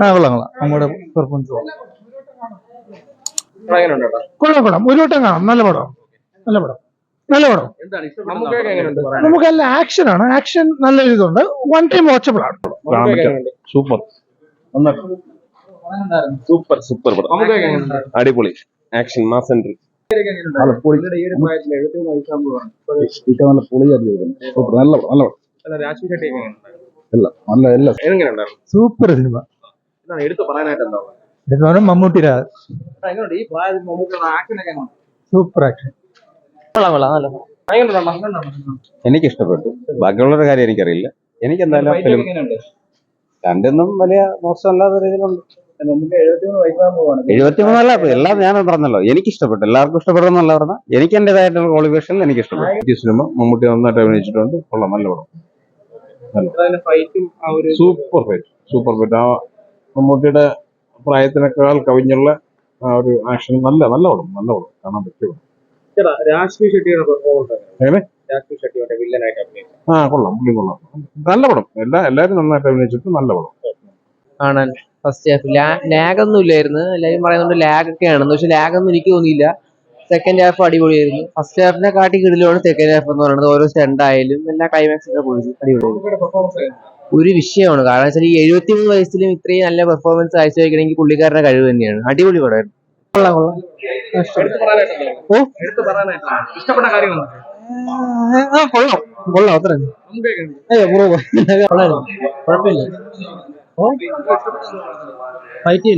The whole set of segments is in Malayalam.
കൊള്ളാം നമ്മുടെ പെർഫോമൻസ് കൊള്ളാം ഒരു വട്ടം കാണാം. നല്ല പടം നമുക്ക് നല്ല ആക്ഷൻ നല്ല ഇതുണ്ട്. വൺ ടൈം വാച്ചബിൾ ആണ്. സൂപ്പർ പടം, അടിപൊളി action mass entry. Super cinema. Mammootty super action. എനിക്ക് ഇഷ്ടപ്പെട്ടു. ബാക്കിയുള്ളവരുടെ കാര്യം എനിക്കറിയില്ല. എനിക്ക് എന്തായാലും ഫിലിം രണ്ടൊന്നും വലിയ മോശമല്ലാത്ത രീതിയിലുണ്ട്. 73 എല്ലാം ഞാൻ പറഞ്ഞല്ലോ, എനിക്ക് ഇഷ്ടപ്പെട്ടു. എല്ലാവർക്കും ഇഷ്ടപ്പെടുന്നല്ല പറഞ്ഞ എനിക്ക് എന്റേതായിട്ടുള്ള ക്വാളിഫിക്കേഷൻ എനിക്ക് ഇഷ്ടപ്പെട്ടു. ഈ സിനിമ മമ്മൂട്ടി നന്നായിട്ട് അഭിനയിച്ചിട്ടുണ്ട്. കൊള്ളാം, നല്ല പടം. Super fight. ആ മമ്മൂട്ടിയുടെ പ്രായത്തിനേക്കാൾ കവിഞ്ഞുള്ള ആ ഒരു ആക്ഷൻ നല്ല പടം കാണാൻ പറ്റും. കൊള്ളാം. നല്ല പടം. എല്ലാവരും നന്നായിട്ട് അഭിനയിച്ചിട്ട് നല്ല പടം കാണാൻ. ഫസ്റ്റ് ഹാഫ് ലാഗ് ഒന്നും ഇല്ലായിരുന്നു. എല്ലാവരും പറയുന്നുണ്ട് ലാഗ് ഒക്കെയാണെന്ന്, പക്ഷെ ലാഗ് ഒന്നും എനിക്ക് തോന്നിയില്ല. സെക്കൻഡ് ഹാഫ് അടിപൊളിയായിരുന്നു. ഫസ്റ്റ് ഹാഫിനെ കാട്ടി കിടിലാണ് സെക്കൻഡ് ഹാഫ് എന്ന് പറയുന്നത്. ഓരോ സ്റ്റണ്ട് ആയാലും എല്ലാ ക്ലൈമാക്സ് ഒക്കെ പൊളിച്ചു അടിപൊളിയായിരുന്നു. ഒരു വിഷയമാണ്. കാരണം വെച്ചാൽ ഈ 73 വയസ്സിലും ഇത്രയും നല്ല പെർഫോമൻസ് കാഴ്ചവെക്കണമെങ്കിൽ പുള്ളിക്കാരുടെ കഴിവ് തന്നെയാണ്. അടിപൊളി പടമായിരുന്നു. കൊള്ളാം അത്ര കുഴപ്പമില്ല. ഫൈറ്റ്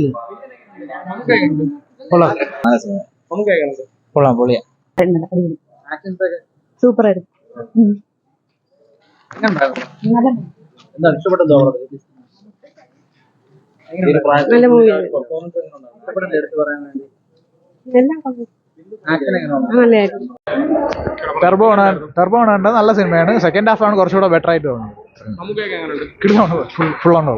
കൊള്ളാം പൊളിയാ. സൂപ്പർ ആയിരുന്നു. നല്ല മൂവി. ടർബോ ആണ് നല്ല സിനിമയാണ്. സെക്കൻഡ് ഹാഫ് ആണ് കുറച്ചുകൂടെ ബെറ്റർ ആയിട്ട് തോന്നുന്നത്. ഫുൾ ആണ്.